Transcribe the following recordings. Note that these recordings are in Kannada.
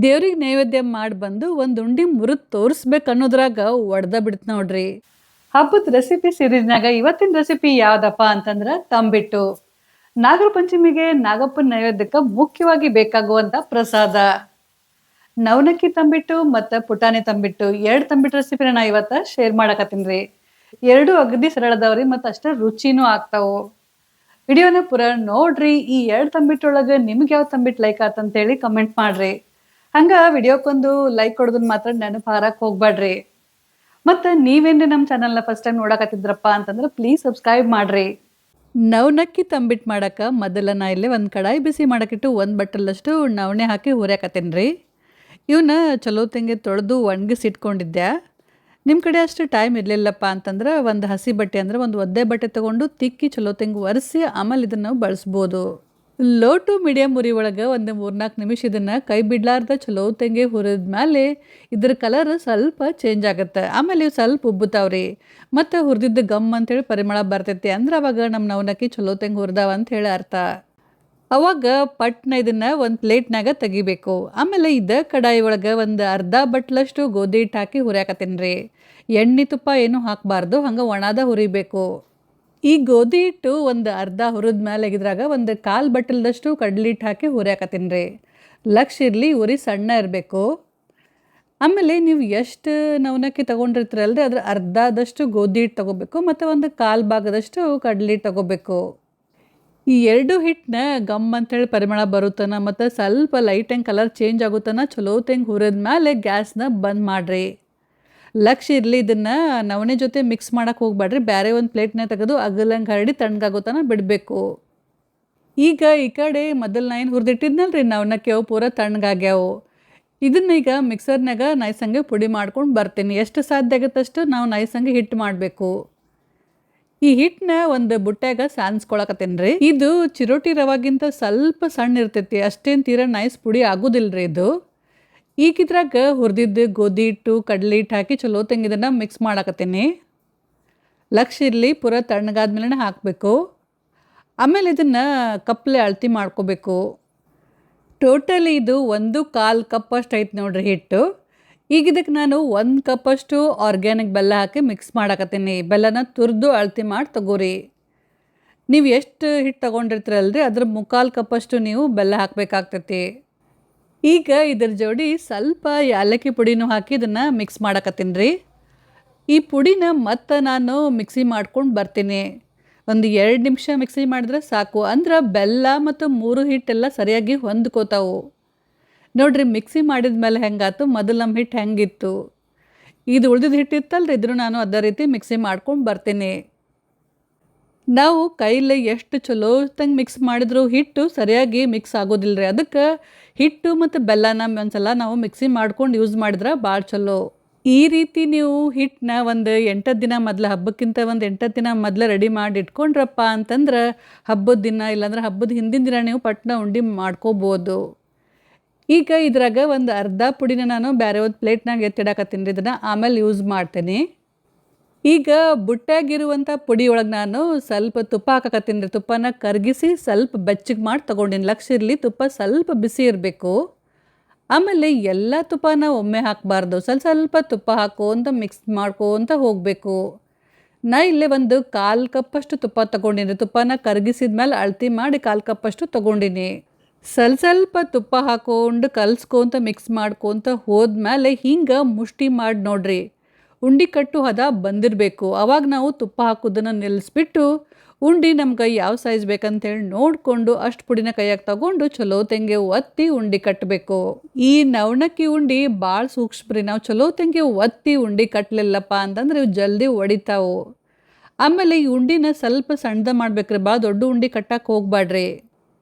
ದೇವ್ರಿಗೆ ನೈವೇದ್ಯ ಮಾಡಿ ಬಂದು ಒಂದು ಉಂಡಿ ಮುರಿದು ತೋರಿಸ್ಬೇಕು ಅನ್ನೋದ್ರಾಗ ಒಡ್ದ ಬಿಡ್ತು ನೋಡ್ರಿ. ಹಬ್ಬದ ರೆಸಿಪಿ ಸೀರೀಸ್ನಾಗ ಇವತ್ತಿನ ರೆಸಿಪಿ ಯಾವ್ದಪ್ಪ ಅಂತಂದ್ರೆ ತಂಬಿಟ್ಟು. ನಾಗರ ಪಂಚಮಿಗೆ ನಾಗಪ್ಪನ ನೈವೇದ್ಯಕ್ಕೆ ಮುಖ್ಯವಾಗಿ ಬೇಕಾಗುವಂತ ಪ್ರಸಾದ. ನವನಕ್ಕಿ ತಂಬಿಟ್ಟು ಮತ್ತು ಪುಟಾಣಿ ತಂಬಿಟ್ಟು ಎರಡು ತಂಬಿಟ್ಟು ರೆಸಿಪಿನ ನಾ ಇವತ್ತು ಶೇರ್ ಮಾಡಕತ್ತೀನಿ. ಎರಡು ಅಗದಿ ಸರಳದವ್ರಿ ಮತ್ತು ಅಷ್ಟೇ ರುಚಿನೂ ಆಗ್ತಾವು. ವಿಡಿಯೋನ ಪೂರ ನೋಡ್ರಿ. ಈ ಎರಡು ತಂಬಿಟ್ಟೊಳಗೆ ನಿಮ್ಗೆ ಯಾವ ತಂಬಿಟ್ಟು ಲೈಕ್ ಆತಂತೇಳಿ ಕಮೆಂಟ್ ಮಾಡ್ರಿ. ಹಂಗ ವಿಡಿಯೋಕ್ಕೊಂದು ಲೈಕ್ ಕೊಡೋದನ್ನ ಮಾತ್ರ ನೆನಪು ಹಾರಕ್ಕೆ ಹೋಗ್ಬೇಡ್ರಿ. ಮತ್ತು ನೀವೇನ್ರಿ ನಮ್ಮ ಚಾನಲ್ನ ಫಸ್ಟ್ ಟೈಮ್ ನೋಡಕತ್ತಿದ್ರಪ್ಪ ಅಂತಂದ್ರೆ ಪ್ಲೀಸ್ ಸಬ್ಸ್ಕ್ರೈಬ್ ಮಾಡ್ರಿ. ನವನಕ್ಕಿ ತಂಬಿಟ್ಟು ಮಾಡಕ್ಕೆ ಮೊದಲ ನಾ ಇಲ್ಲಿ ಒಂದು ಕಡಾಯಿ ಬಿಸಿ ಮಾಡಕ್ಕಿಟ್ಟು ಒಂದು ಬಟ್ಟಲಷ್ಟು ನವಣೆ ಹಾಕಿ ಹುರಿಯಾಕತ್ತೀನಿ ರೀ. ಇವನ್ನ ಚಲೋ ತೆಂಗೆ ತೊಳೆದು ಒಣಗಿಸಿಟ್ಕೊಂಡಿದ್ದೆ. ನಿಮ್ಮ ಕಡೆ ಅಷ್ಟು ಟೈಮ್ ಇರಲಿಲ್ಲಪ್ಪ ಅಂತಂದ್ರೆ ಒಂದು ಹಸಿ ಬಟ್ಟೆ ಅಂದರೆ ಒಂದು ಒದ್ದೆ ಬಟ್ಟೆ ತೊಗೊಂಡು ತಿಕ್ಕಿ ಚಲೋ ತೆಂಗೆ ಒರೆಸಿ ಆಮೇಲೆ ಇದನ್ನು ನಾವು ಬಳಸ್ಬೋದು. ಲೋ ಟು ಮೀಡಿಯಮ್ ಉರಿ ಒಳಗೆ ಒಂದು 3-4 ನಿಮಿಷ ಇದನ್ನು ಕೈ ಬಿಡ್ಲಾರ್ದ ಚಲೋ ತೆಂಗೆ ಹುರಿದ್ಮೇಲೆ ಇದ್ರ ಕಲರ್ ಸ್ವಲ್ಪ ಚೇಂಜ್ ಆಗುತ್ತೆ. ಆಮೇಲೆ ಇವು ಸ್ವಲ್ಪ ಉಬ್ಬುತ್ತಾವ್ರಿ ಮತ್ತು ಹುರಿದಿದ್ದು ಗಮ್ ಅಂತೇಳಿ ಪರಿಮಳ ಬರ್ತೈತಿ. ಅಂದ್ರೆ ಅವಾಗ ನಮ್ಮ ನವನಕ್ಕಿ ಚಲೋ ತೆಂಗೆ ಹುರಿದಾವ ಅಂತ ಹೇಳಿ ಅರ್ಥ. ಅವಾಗ ಪಟ್ನ ಇದನ್ನು ಒಂದು ಪ್ಲೇಟ್ನಾಗ ತೆಗಿಬೇಕು. ಆಮೇಲೆ ಇದು ಕಡಾಯಿ ಒಳಗೆ ಒಂದು ಅರ್ಧ ಬಟ್ಲಷ್ಟು ಗೋಧಿ ಹಿಟ್ಟು ಹಾಕಿ ಹುರಿಯಾಕತ್ತೀನಿ ರೀ. ಎಣ್ಣೆ ತುಪ್ಪ ಏನೂ ಹಾಕಬಾರ್ದು, ಹಂಗೆ ಒಣದ ಹುರಿಬೇಕು. ಈ ಗೋಧಿ ಹಿಟ್ಟು ಒಂದು ಅರ್ಧ ಹುರಿದ ಮೇಲೆ ಇದ್ರಾಗ ಒಂದು 1/4 ಬಟ್ಟಲದಷ್ಟು ಕಡ್ಲೆ ಹಿಟ್ಟು ಹಾಕಿ ಹುರಿಯಾಕತ್ತೀನಿ ರೀ. ಲಕ್ಷ ಇರಲಿ, ಉರಿ ಸಣ್ಣ ಇರಬೇಕು. ಆಮೇಲೆ ನೀವು ಎಷ್ಟು ನವನಕ್ಕಿ ತೊಗೊಂಡಿರ್ತೀರಲ್ರಿ ಅದ್ರ ಅರ್ಧದಷ್ಟು ಗೋಧಿ ಹಿಟ್ಟು ತೊಗೋಬೇಕು ಮತ್ತು ಒಂದು 1/4 ಭಾಗದಷ್ಟು ಕಡ್ಲೆ ಹಿಟ್ಟು ತೊಗೋಬೇಕು. ಈ ಎರಡು ಹಿಟ್ಟನ್ನ ಗಮ್ ಅಂತೇಳಿ ಪರಿಮಳ ಬರುತ್ತಾನ ಮತ್ತು ಸ್ವಲ್ಪ ಲೈಟಂಗೆ ಕಲರ್ ಚೇಂಜ್ ಆಗುತ್ತಾನ ಚಲೋ ತೆಂಗೆ ಹುರಿದ ಮೇಲೆ ಗ್ಯಾಸ್ನ ಬಂದ್ ಮಾಡಿರಿ. ಲಕ್ಷ ಇರಲಿ, ಇದನ್ನು ನವಣೆ ಜೊತೆ ಮಿಕ್ಸ್ ಮಾಡೋಕೆ ಹೋಗ್ಬೇಡ್ರಿ. ಬೇರೆ ಒಂದು ಪ್ಲೇಟ್ನ ತೆಗೆದು ಅಗಲಂಗೆ ಹರಡಿ ತಣ್ಣಗಾಗೋತನ ಬಿಡಬೇಕು. ಈಗ ಈ ಕಡೆ ಮೊದಲು ನಾ ಏನು ಹುರಿದಿಟ್ಟಿದ್ನಲ್ರಿ ನವನಕ್ಕಿ ಅವು ಪೂರ ತಣ್ಣಗಾಗ್ಯಾವು. ಇದನ್ನ ಈಗ ಮಿಕ್ಸರ್ನಾಗ ನೈಸಂಗೆ ಪುಡಿ ಮಾಡ್ಕೊಂಡು ಬರ್ತೀನಿ. ಎಷ್ಟು ಸಾಧ್ಯ ಆಗುತ್ತಷ್ಟು ನಾವು ನೈಸಂಗೆ ಹಿಟ್ಟು ಮಾಡಬೇಕು. ಈ ಹಿಟ್ಟನ್ನ ಒಂದು ಬುಟ್ಟ್ಯಾಗ ಸಾನ್ಸ್ಕೊಳಕತ್ತೀನಿ ರೀ. ಇದು ಚಿರೋಟಿ ರವಾಗಿಂತ ಸ್ವಲ್ಪ ಸಣ್ಣ ಇರ್ತೈತಿ, ಅಷ್ಟೇನು ತೀರ ನೈಸ್ ಪುಡಿ ಆಗೋದಿಲ್ಲ ರೀ ಇದು. ಈಗ ಇದ್ರಾಗ ಹುರಿದಿದ್ದು ಗೋಧಿ ಹಿಟ್ಟು ಕಡ್ಲೆ ಹಿಟ್ಟು ಹಾಕಿ ಚಲೋ ತೆಂಗೆ ಇದನ್ನು ಮಿಕ್ಸ್ ಮಾಡಕತ್ತೀನಿ. ಲಕ್ಷ ಇರಲಿ, ಪೂರ ತಣ್ಣಗಾದ್ಮೇಲೆ ಹಾಕಬೇಕು. ಆಮೇಲೆ ಇದನ್ನು ಕಪ್ಲೆ ಅಳತೆ ಮಾಡ್ಕೋಬೇಕು. ಟೋಟಲಿ ಇದು 1/4 ಕಪ್ ಅಷ್ಟು ಐತೆ ನೋಡ್ರಿ ಹಿಟ್ಟು. ಈಗ ಇದಕ್ಕೆ ನಾನು 1 ಕಪ್ಪಷ್ಟು ಆರ್ಗ್ಯಾನಿಕ್ ಬೆಲ್ಲ ಹಾಕಿ ಮಿಕ್ಸ್ ಮಾಡಕತ್ತೀನಿ. ಬೆಲ್ಲನ ತುರಿದು ಅಳತೆ ಮಾಡಿ ತಗೋರಿ. ನೀವು ಎಷ್ಟು ಹಿಟ್ಟು ತೊಗೊಂಡಿರ್ತೀರಲ್ರಿ ಅದ್ರ 3/4 ಕಪ್ಪಷ್ಟು ನೀವು ಬೆಲ್ಲ ಹಾಕಬೇಕಾಗ್ತೈತಿ. ಈಗ ಇದ್ರ ಜೋಡಿ ಸ್ವಲ್ಪ ಏಲಕ್ಕಿ ಪುಡಿನೂ ಹಾಕಿ ಇದನ್ನು ಮಿಕ್ಸ್ ಮಾಡಕತ್ತೀನಿ ರೀ. ಈ ಪುಡಿನ ಮತ್ತೆ ನಾನು ಮಿಕ್ಸಿ ಮಾಡ್ಕೊಂಡು ಬರ್ತೀನಿ. ಒಂದು 2 ನಿಮಿಷ ಮಿಕ್ಸಿ ಮಾಡಿದ್ರೆ ಸಾಕು. ಅಂದ್ರೆ ಬೆಲ್ಲ ಮತ್ತು 3 ಹಿಟ್ಟೆಲ್ಲ ಸರಿಯಾಗಿ ಹೊಂದ್ಕೋತಾವು ನೋಡ್ರಿ. ಮಿಕ್ಸಿ ಮಾಡಿದ ಮೇಲೆ ಹೆಂಗಾತು, ಮೊದಲು ನಮ್ಮ ಹಿಟ್ಟು ಹೆಂಗಿತ್ತು, ಇದು ಉಳಿದಿದ್ದು ಹಿಟ್ಟಿತ್ತಲ್ರಿ ಇದ್ರೂ ನಾನು ಅದೇ ರೀತಿ ಮಿಕ್ಸಿ ಮಾಡ್ಕೊಂಡು ಬರ್ತೀನಿ. ನಾವು ಕೈಲಿ ಎಷ್ಟು ಚಲೋ ತಂಗೆ ಮಿಕ್ಸ್ ಮಾಡಿದ್ರು ಹಿಟ್ಟು ಸರಿಯಾಗಿ ಮಿಕ್ಸ್ ಆಗೋದಿಲ್ಲ ರೀ. ಅದಕ್ಕೆ ಹಿಟ್ಟು ಮತ್ತು ಬೆಲ್ಲನ ಒಂದ್ಸಲ ನಾವು ಮಿಕ್ಸಿ ಮಾಡ್ಕೊಂಡು ಯೂಸ್ ಮಾಡಿದ್ರೆ ಭಾಳ ಚಲೋ. ಈ ರೀತಿ ನೀವು ಹಿಟ್ಟನ್ನ ಒಂದು 8 ದಿನ ಮೊದಲು, ಹಬ್ಬಕ್ಕಿಂತ ಒಂದು 8 ದಿನ ಮೊದಲು ರೆಡಿ ಮಾಡಿ ಇಟ್ಕೊಂಡ್ರಪ್ಪ ಅಂತಂದ್ರೆ ಹಬ್ಬದ ದಿನ ಇಲ್ಲಾಂದ್ರೆ ಹಬ್ಬದ ಹಿಂದಿನ ದಿನ ನೀವು ಪಟ್ನ ಉಂಡೆ ಮಾಡ್ಕೋಬೋದು. ಈಗ ಇದ್ರಾಗ ಒಂದು ಅರ್ಧ ಪುಡಿನ ನಾನು ಬೇರೆ ಒಂದು ಪ್ಲೇಟ್ನಾಗ ಎತ್ತಿಡಕತ್ತೀನಿ ರೀ. ಇದನ್ನು ಆಮೇಲೆ ಯೂಸ್ ಮಾಡ್ತೀನಿ. ಈಗ ಬುಟ್ಟಾಗಿರುವಂಥ ಪುಡಿ ಒಳಗೆ ನಾನು ಸ್ವಲ್ಪ ತುಪ್ಪ ಹಾಕಕತ್ತೀನಿ ರೀ. ತುಪ್ಪನ ಕರಗಿಸಿ ಸ್ವಲ್ಪ ಬೆಚ್ಚಗೆ ಮಾಡಿ ತೊಗೊಂಡಿನಿ. ಲಕ್ಷ ಇರಲಿ, ತುಪ್ಪ ಸ್ವಲ್ಪ ಬಿಸಿ ಇರಬೇಕು. ಆಮೇಲೆ ಎಲ್ಲ ತುಪ್ಪನ ಒಮ್ಮೆ ಹಾಕಬಾರ್ದು, ಸ್ವಲ್ಪ ಸ್ವಲ್ಪ ತುಪ್ಪ ಹಾಕೋಂತ ಮಿಕ್ಸ್ ಮಾಡ್ಕೋಂತ ಹೋಗಬೇಕು. ನಾ ಇಲ್ಲೇ ಒಂದು 1/4 ಕಪ್ಪಷ್ಟು ತುಪ್ಪ ತೊಗೊಂಡಿನಿ. ತುಪ್ಪನ ಕರಗಿಸಿದ ಮೇಲೆ ಅಳತೆ ಮಾಡಿ 1/4 ಕಪ್ಪಷ್ಟು ತೊಗೊಂಡಿನಿ. ಸ್ವಲ್ಪ ತುಪ್ಪ ಹಾಕ್ಕೊಂಡು ಕಲ್ಸ್ಕೊಂತ ಮಿಕ್ಸ್ ಮಾಡ್ಕೊತ ಹೋದ್ಮೇಲೆ ಹಿಂಗೆ ಮುಷ್ಟಿ ಮಾಡಿ ನೋಡ್ರಿ. ಉಂಡೆ ಕಟ್ಟು ಹದ ಬಂದಿರಬೇಕು. ಆವಾಗ ನಾವು ತುಪ್ಪ ಹಾಕೋದನ್ನು ನಿಲ್ಲಿಸ್ಬಿಟ್ಟು ಉಂಡೆ ನಮ್ಗೆ ಯಾವ ಸೈಜ್ ಬೇಕಂತೇಳಿ ನೋಡಿಕೊಂಡು ಅಷ್ಟು ಪುಡಿನ ಕೈಯಾಗ ತಗೊಂಡು ಚಲೋ ತೆಂಗೆ ಒತ್ತಿ ಉಂಡೆ ಕಟ್ಟಬೇಕು. ಈ ನವನಕ್ಕಿ ಉಂಡೆ ಭಾಳ ಸೂಕ್ಷ್ಮ ರೀ. ನಾವು ಚಲೋ ತೆಂಗೆ ಒತ್ತಿ ಉಂಡೆ ಕಟ್ಟಲಿಲ್ಲಪ್ಪ ಅಂತಂದ್ರೆ ಇವು ಜಲ್ದಿ ಒಡಿತಾವು. ಆಮೇಲೆ ಈ ಉಂಡಿನ ಸ್ವಲ್ಪ ಸಣ್ಣದ ಮಾಡ್ಬೇಕ್ರಿ, ಭಾಳ ದೊಡ್ಡ ಉಂಡೆ ಕಟ್ಟಕ್ಕೆ ಹೋಗ್ಬೇಡ್ರಿ.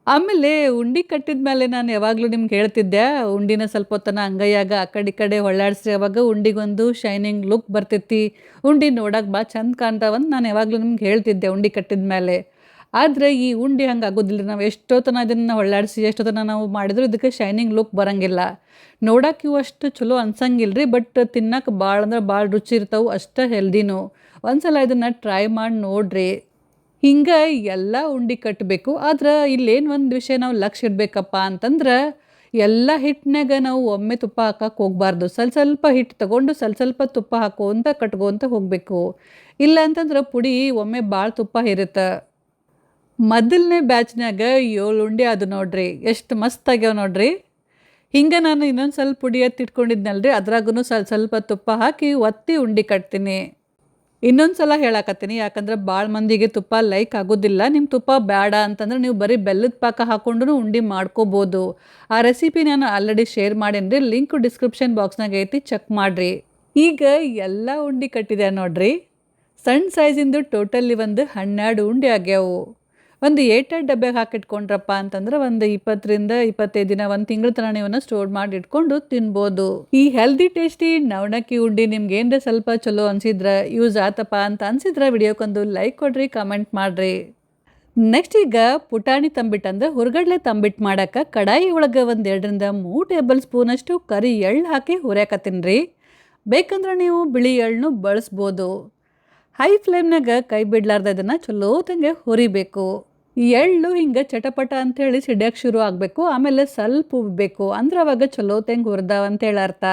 ಆಮೇಲೆ ಉಂಡೆ ಕಟ್ಟಿದ ಮೇಲೆ ನಾನು ಯಾವಾಗಲೂ ನಿಮ್ಗೆ ಹೇಳ್ತಿದ್ದೆ, ಉಂಡಿನ ಸ್ವಲ್ಪ ಹೊತ್ತನ ಅಂಗೈಯಾಗ ಆ ಕಡೆ ಈ ಕಡೆ ಹೊಳ್ಳಾಡಿಸಿ, ಅವಾಗ ಉಂಡಿಗೊಂದು ಶೈನಿಂಗ್ ಲುಕ್ ಬರ್ತೈತಿ, ಉಂಡೆ ನೋಡೋಕೆ ಭಾಳ ಚಂದ ಕಾಣ್ತಾವಂತ ನಾನು ಯಾವಾಗಲೂ ನಿಮ್ಗೆ ಹೇಳ್ತಿದ್ದೆ ಉಂಡೆ ಕಟ್ಟಿದ ಮೇಲೆ. ಆದರೆ ಈ ಉಂಡೆ ಹಂಗೆ ಆಗೋದಿಲ್ಲ. ನಾವು ಎಷ್ಟೊತ್ತನ ಇದನ್ನು ಹೊಳ್ಳಾಡಿಸಿ ಎಷ್ಟೊತ್ತನ ನಾವು ಮಾಡಿದ್ರು ಇದಕ್ಕೆ ಶೈನಿಂಗ್ ಲುಕ್ ಬರೋಂಗಿಲ್ಲ. ನೋಡೋಕೆ ಇವು ಅಷ್ಟು ಚಲೋ ಅನ್ಸಂಗಿಲ್ಲ ರೀ, ಬಟ್ ತಿನ್ನೋಕೆ ಭಾಳ ಅಂದ್ರೆ ಭಾಳ ರುಚಿ ಇರ್ತಾವೆ, ಅಷ್ಟು ಹೆಲ್ದಿನೂ. ಒಂದ್ಸಲ ಇದನ್ನು ಟ್ರೈ ಮಾಡಿ ನೋಡ್ರಿ. ಹಿಂಗೆ ಎಲ್ಲ ಉಂಡೆ ಕಟ್ಟಬೇಕು. ಆದ್ರೆ ಇಲ್ಲೇನು ಒಂದು ವಿಷಯ ನಾವು ಲಕ್ಷ ಇಡಬೇಕಪ್ಪ ಅಂತಂದ್ರೆ, ಎಲ್ಲ ಹಿಟ್ಟಿನಾಗ ನಾವು ಒಮ್ಮೆ ತುಪ್ಪ ಹಾಕಕ್ಕೆ ಹೋಗಬಾರ್ದು. ಸ್ವಲ್ಪ ಹಿಟ್ಟು ತಗೊಂಡು ಸ್ವಲ್ಪ ತುಪ್ಪ ಹಾಕೋಂತ ಕಟ್ಕೊಂತ ಹೋಗಬೇಕು. ಇಲ್ಲ ಅಂತಂದ್ರೆ ಪುಡಿ ಒಮ್ಮೆ ಭಾಳ ತುಪ್ಪ ಹೀರುತ್ತೆ. ಮೊದಲನೇ ಬ್ಯಾಚ್ನಾಗ 7 ಉಂಡೆ ಅದು ನೋಡ್ರಿ, ಎಷ್ಟು ಮಸ್ತ್ ಆಗ್ಯಾವ ನೋಡ್ರಿ. ಹಿಂಗೆ ನಾನು ಇನ್ನೊಂದು ಸ್ವಲ್ಪ ಪುಡಿ ಎತ್ತಿಟ್ಕೊಂಡಿದ್ನಲ್ರಿ, ಅದ್ರಾಗೂ ಸ್ವಲ್ಪ ತುಪ್ಪ ಹಾಕಿ ಒತ್ತಿ ಉಂಡೆ ಕಟ್ತೀನಿ. ಇನ್ನೊಂದು ಸಲ ಹೇಳಾಕತ್ತೀನಿ, ಯಾಕಂದ್ರೆ ಭಾಳ ಮಂದಿಗೆ ತುಪ್ಪ ಲೈಕ್ ಆಗೋದಿಲ್ಲ. ನಿಮ್ಮ ತುಪ್ಪ ಬೇಡ ಅಂತಂದ್ರೆ ನೀವು ಬರೀ ಬೆಲ್ಲದ ಪಾಕ ಹಾಕ್ಕೊಂಡು ಉಂಡೆ ಮಾಡ್ಕೋಬೋದು. ಆ ರೆಸಿಪಿ ನಾನು ಆಲ್ರೆಡಿ ಶೇರ್ ಮಾಡೇನಿ ರೀ, ಲಿಂಕ್ ಡಿಸ್ಕ್ರಿಪ್ಷನ್ ಬಾಕ್ಸ್ನಾಗ ಐತಿ, ಚೆಕ್ ಮಾಡಿರಿ. ಈಗ ಎಲ್ಲ ಉಂಡೆ ಕಟ್ಟಿದೆ ನೋಡ್ರಿ. ಸಣ್ಣ ಸೈಜಿಂದು ಟೋಟಲಿ ಒಂದು 12 ಉಂಡೆ ಆಗ್ಯಾವು. ಒಂದು 8 ಡಬ್ಬ್ಯಾಗ ಹಾಕಿಟ್ಕೊಂಡ್ರಪ್ಪ ಅಂತಂದ್ರೆ ಒಂದು 20ರಿಂದ 25 ದಿನ, ಒಂದು ತಿಂಗಳ ತನಕ ನೀವನ್ನ ಸ್ಟೋರ್ ಮಾಡಿ ಇಟ್ಕೊಂಡು ತಿನ್ಬೋದು. ಈ ಹೆಲ್ದಿ ಟೇಸ್ಟಿ ನವಣಕ್ಕಿ ಉಂಡೆ ನಿಮ್ಗೆ ಏನ್ರ ಸ್ವಲ್ಪ ಚಲೋ ಅನ್ಸಿದ್ರೆ, ಯೂಸ್ ಆತಪ್ಪ ಅಂತ ಅನ್ಸಿದ್ರೆ ವಿಡಿಯೋಕ್ಕೊಂದು ಲೈಕ್ ಕೊಡ್ರಿ, ಕಮೆಂಟ್ ಮಾಡ್ರಿ. ನೆಕ್ಸ್ಟ್ ಈಗ ಪುಟಾಣಿ ತಂಬಿಟ್ಟು ಅಂದ್ರೆ ಹುರ್ಗಡ್ಲೆ ತಂಬಿಟ್ಟು ಮಾಡಕ್ಕೆ ಕಡಾಯಿ ಒಳಗೆ ಒಂದು 2ರಿಂದ 3 ಟೇಬಲ್ ಸ್ಪೂನಷ್ಟು ಕರಿ ಎಳ್ಳು ಹಾಕಿ ಹುರಿಯಾಕತ್ತೀನಿ ರೀ. ಬೇಕಂದ್ರೆ ನೀವು ಬಿಳಿ ಎಳ್ಳನ್ನು ಬಳಸ್ಬೋದು. ಹೈ ಫ್ಲೇಮ್ನಾಗ ಕೈ ಬಿಡ್ಲಾರ್ದ ಇದನ್ನು ಚಲೋ ತಂಗೆ ಹುರಿಬೇಕು. ಎಳ್ಳು ಹಿಂಗೆ ಚಟಪಟ ಅಂಥೇಳಿ ಸಿಡಿಯೋಕೆ ಶುರು ಆಗಬೇಕು. ಆಮೇಲೆ ಸ್ವಲ್ಪ ಉಬ್ಬಬೇಕು, ಅಂದ್ರೆ ಅವಾಗ ಚಲೋ ತಂಗೆ ಹುರಿದಾವ ಅಂತೇಳಿ ಅರ್ಥ.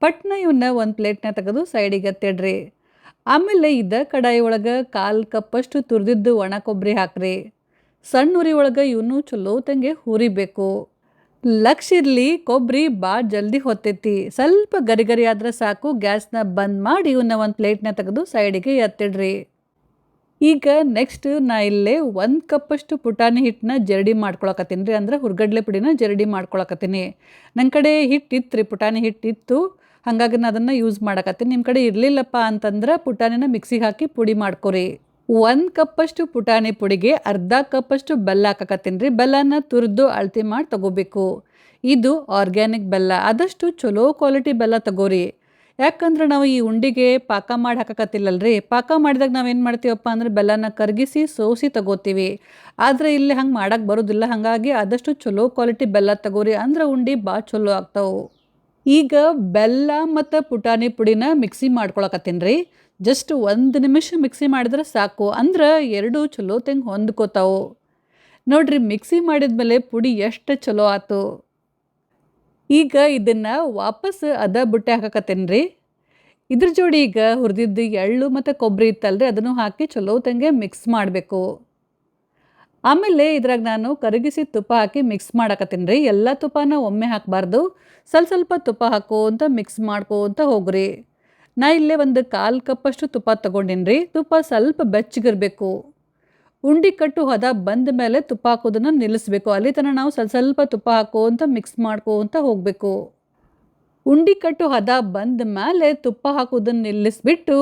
ಪಟ್ನ ಇವನ್ನ ಒಂದು ಪ್ಲೇಟ್ನ ತೆಗೆದು ಸೈಡಿಗೆ ಎತ್ತಿಡ್ರಿ. ಆಮೇಲೆ ಕಡಾಯಿ ಒಳಗೆ 1/4 ಕಪ್ಪಷ್ಟು ತುರಿದಿದ್ದು ಒಣ ಕೊಬ್ಬರಿ ಹಾಕ್ರಿ. ಸಣ್ಣ ಉರಿ ಒಳಗೆ ಇವನು ಚಲೋ ತಂಗೆ ಹುರಿಬೇಕು. ಲಕ್ಷ ಇರಲಿ, ಕೊಬ್ಬರಿ ಭಾಳ ಜಲ್ದಿ ಹೊತ್ತೈತಿ. ಸ್ವಲ್ಪ ಗರಿ ಆದ್ರೆ ಸಾಕು. ಗ್ಯಾಸ್ನ ಬಂದ್ ಮಾಡಿ ಇವನ್ನ ಒಂದು ಪ್ಲೇಟ್ನ ತೆಗೆದು ಸೈಡಿಗೆ ಎತ್ತಿಡ್ರಿ. ಈಗ ನೆಕ್ಸ್ಟ್ ನಾ ಇಲ್ಲೇ 1 ಕಪ್ಪಷ್ಟು ಪುಟಾಣಿ ಹಿಟ್ಟನ್ನ ಜರಡಿ ಮಾಡ್ಕೊಳಕತ್ತೀನಿ ರೀ, ಅಂದ್ರೆ ಹುರ್ಗಡ್ಲೆ ಪುಡಿನ ಜರಡಿ ಮಾಡ್ಕೊಳಕತ್ತೀನಿ. ನನ್ನ ಕಡೆ ಹಿಟ್ಟಿತ್ತು ರೀ, ಪುಟಾಣಿ ಹಿಟ್ಟಿತ್ತು, ಹಾಗಾಗಿ ನಾನು ಅದನ್ನು ಯೂಸ್ ಮಾಡಕತ್ತೀನಿ. ನಿಮ್ಮ ಕಡೆ ಇರಲಿಲ್ಲಪ್ಪ ಅಂತಂದ್ರೆ ಪುಟಾಣಿನ ಮಿಕ್ಸಿಗೆ ಹಾಕಿ ಪುಡಿ ಮಾಡ್ಕೊರಿ. 1 ಕಪ್ಪಷ್ಟು ಪುಟಾಣಿ ಪುಡಿಗೆ ಅರ್ಧ ಕಪ್ಪಷ್ಟು ಬೆಲ್ಲ ಹಾಕಕತ್ತೀನಿ ರೀ. ಬೆಲ್ಲನ ತುರಿದು ಅಳತೆ ಮಾಡಿ ತಗೋಬೇಕು. ಇದು ಆರ್ಗ್ಯಾನಿಕ್ ಬೆಲ್ಲ, ಆದಷ್ಟು ಚಲೋ ಕ್ವಾಲಿಟಿ ಬೆಲ್ಲ ತಗೋರಿ. ಯಾಕಂದ್ರೆ ನಾವು ಈ ಉಂಡಿಗೆ ಪಾಕ ಮಾಡಿ ಹಾಕಕತ್ತಿಲ್ಲಲ್ರಿ. ಪಾಕ ಮಾಡಿದಾಗ ನಾವೇನು ಮಾಡ್ತೀವಪ್ಪ ಅಂದ್ರೆ ಬೆಲ್ಲನ ಕರಗಿಸಿ ಸೋಸಿ ತಗೋತೀವಿ. ಆದರೆ ಇಲ್ಲಿ ಹಂಗೆ ಮಾಡಕ್ಕೆ ಬರೋದಿಲ್ಲ. ಹಾಗಾಗಿ ಆದಷ್ಟು ಚಲೋ ಕ್ವಾಲಿಟಿ ಬೆಲ್ಲ ತಗೋರಿ, ಅಂದ್ರೆ ಉಂಡೆ ಭಾಳ ಚಲೋ ಆಗ್ತಾವೆ. ಈಗ ಬೆಲ್ಲ ಮತ್ತು ಪುಟಾಣಿ ಪುಡಿನ ಮಿಕ್ಸಿ ಮಾಡ್ಕೊಳಕತ್ತೀನಿ ರೀ. ಜಸ್ಟ್ 1 ನಿಮಿಷ ಮಿಕ್ಸಿ ಮಾಡಿದ್ರೆ ಸಾಕು, ಅಂದ್ರೆ ಎರಡೂ ಚಲೋ ತಂಗೆ ಹೊಂದ್ಕೋತಾವು. ನೋಡ್ರಿ, ಮಿಕ್ಸಿ ಮಾಡಿದ್ಮೇಲೆ ಪುಡಿ ಎಷ್ಟು ಚಲೋ ಆಯ್ತು. ಈಗ ಇದನ್ನು ವಾಪಸ್ ಬುಟ್ಟೆ ಹಾಕಕತ್ತೀನಿ ರೀ. ಇದ್ರ ಜೋಡಿ ಈಗ ಹುರಿದಿದ್ದು ಎಳ್ಳು ಮತ್ತು ಕೊಬ್ಬರಿ ಇತ್ತಲ್ರಿ, ಅದನ್ನು ಹಾಕಿ ಚಲೋ ತಂಗೆ ಮಿಕ್ಸ್ ಮಾಡಬೇಕು. ಆಮೇಲೆ ಇದ್ರಾಗ ನಾನು ಕರಗಿಸಿ ತುಪ್ಪ ಹಾಕಿ ಮಿಕ್ಸ್ ಮಾಡಕತ್ತೀನಿ ರೀ. ಎಲ್ಲ ತುಪ್ಪನ ಒಮ್ಮೆ ಹಾಕಬಾರ್ದು, ಸ್ವಲ್ಪ ತುಪ್ಪ ಹಾಕೋಂತ ಮಿಕ್ಸ್ ಮಾಡ್ಕೋಂತ ಹೋಗ್ರಿ. ನಾ ಇಲ್ಲೇ ಒಂದು 1/4 ಕಪ್ಪಷ್ಟು ತುಪ್ಪ ತೊಗೊಂಡಿನಿ ರೀ. ತುಪ್ಪ ಸ್ವಲ್ಪ ಬೆಚ್ಚಗಿರಬೇಕು. ಉಂಡೆ ಕಟ್ಟು ಹದ ಬಂದ ಮೇಲೆ ತುಪ್ಪ ಹಾಕೋದನ್ನು ನಿಲ್ಲಿಸ್ಬೇಕು. ಅಲ್ಲಿ ತನಕ ನಾವು ಸ್ವಲ್ಪ ತುಪ್ಪ ಹಾಕೋಂತ ಮಿಕ್ಸ್ ಮಾಡ್ಕೋಂತ ಹೋಗಬೇಕು. ಉಂಡೆ ಕಟ್ಟು ಹದ ಬಂದ ಮೇಲೆ ತುಪ್ಪ ಹಾಕೋದನ್ನು ನಿಲ್ಲಿಸ್ಬಿಟ್ಟು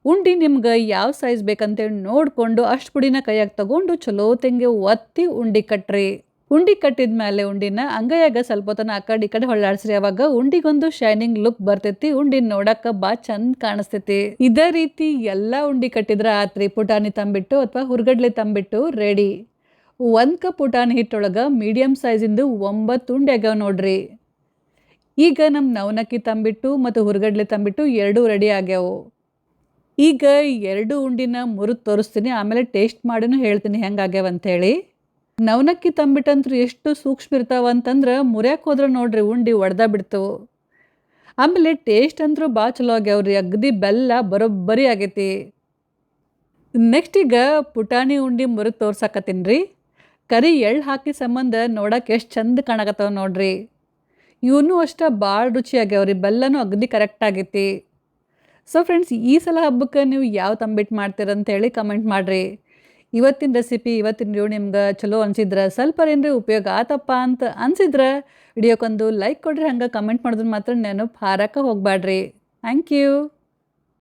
ಉಂಡೆ ನಿಮ್ಗೆ ಯಾವ ಸೈಜ್ ಬೇಕಂತೇಳಿ ನೋಡಿಕೊಂಡು ಅಷ್ಟು ಪುಡಿನ ಕೈಯಾಗ ತಗೊಂಡು ಚಲೋ ತಂಗೆ ಒತ್ತಿ ಉಂಡೆ ಕಟ್ರಿ. ಉಂಡೆ ಕಟ್ಟಿದ ಮೇಲೆ ಉಂಡಿನ ಅಂಗೈಯಾಗ ಸ್ವಲ್ಪ ಹೊತ್ತನ ಆ ಕಡೆ ಈ ಕಡೆ ಹೊಳ್ಳಾಡ್ಸ್ರಿ. ಅವಾಗ ಉಂಡಿಗೊಂದು ಶೈನಿಂಗ್ ಲುಕ್ ಬರ್ತೈತಿ, ಉಂಡಿ ನೋಡಕ್ಕೆ ಭಾಳ ಚಂದ ಕಾಣಿಸ್ತೈತಿ. ಇದೇ ರೀತಿ ಎಲ್ಲ ಉಂಡೆ ಕಟ್ಟಿದ್ರೆ ಆತ್ರಿ ಪುಟಾಣಿ ತಂಬಿಟ್ಟು ಅಥವಾ ಹುರ್ಗಡ್ಲೆ ತಂಬಿಟ್ಟು ರೆಡಿ. 1 ಕಪ್ ಪುಟಾಣಿ ಹಿಟ್ಟೊಳಗೆ ಮೀಡಿಯಮ್ ಸೈಜಿಂದು 9 ಉಂಡೆ ಆಗ್ಯಾವ ನೋಡ್ರಿ. ಈಗ ನಮ್ಮ ನವಣಕ್ಕಿ ತಂಬಿಟ್ಟು ಮತ್ತು ಹುರ್ಗಡ್ಲೆ ತಂಬಿಟ್ಟು ಎರಡೂ ರೆಡಿ ಆಗ್ಯಾವು. ಈಗ 2 ಉಂಡಿನ ಮುರಿದು ತೋರಿಸ್ತೀನಿ, ಆಮೇಲೆ ಟೇಸ್ಟ್ ಮಾಡಿನೂ ಹೇಳ್ತೀನಿ ಹೆಂಗಾಗ್ಯಾವ ಅಂಥೇಳಿ. ನವಣಕ್ಕಿ ತಂಬಿಟ್ಟಂತೂ ಎಷ್ಟು ಸೂಕ್ಷ್ಮ ಇರ್ತಾವಂತಂದ್ರೆ ಮುರಿಯಕ್ಕೆ ಹೋದ್ರೆ ನೋಡ್ರಿ ಉಂಡೆ ಒಡೆದ ಬಿಡ್ತವು. ಆಮೇಲೆ ಟೇಸ್ಟ್ ಅಂತೂ ಭಾಳ ಚಲೋ ಆಗ್ಯಾವ್ರಿ. ಅಗದಿ ಬೆಲ್ಲ ಬರೋಬ್ಬರಿ ಆಗೈತಿ. ನೆಕ್ಸ್ಟ್ ಈಗ ಪುಟಾಣಿ ಉಂಡೆ ಮುರಿದು ತೋರ್ಸಾಕತ್ತೀನಿ ರೀ. ಕರಿ ಎಳ್ಳು ಹಾಕಿ ಸಂಬಂಧ ನೋಡಕ್ಕೆ ಎಷ್ಟು ಚಂದ ಕಾಣಕತ್ತವ ನೋಡ್ರಿ. ಇವನು ಅಷ್ಟೇ ಭಾಳ ರುಚಿ ಆಗ್ಯಾವ್ರಿ. ಬೆಲ್ಲನೂ ಅಗದಿ ಕರೆಕ್ಟ್ ಆಗೈತಿ. ಸೊ ಫ್ರೆಂಡ್ಸ್, ಈ ಸಲ ಹಬ್ಬಕ್ಕೆ ನೀವು ಯಾವ ತಂಬಿಟ್ಟು ಮಾಡ್ತೀರಂತೇಳಿ ಕಮೆಂಟ್ ಮಾಡಿರಿ. ಇವತ್ತಿನ ರೆಸಿಪಿ, ಇವತ್ತಿನ ವಿಡಿಯೋ ನಿಮ್ಗೆ ಚಲೋ ಅನಿಸಿದ್ರೆ, ಸ್ವಲ್ಪ ಏನ್ರಿ ಉಪಯೋಗ ಆತಪ್ಪ ಅಂತ ಅನಿಸಿದ್ರೆ ವಿಡಿಯೋಕ್ಕೊಂದು ಲೈಕ್ ಕೊಡ್ರಿ. ಹಂಗೆ ಕಮೆಂಟ್ ಮಾಡಿದ್ರೆ ಮಾತ್ರ ನೆನಪು ಹಾರಕ್ಕೆ ಹೋಗಬೇಡ್ರಿ. Thank you.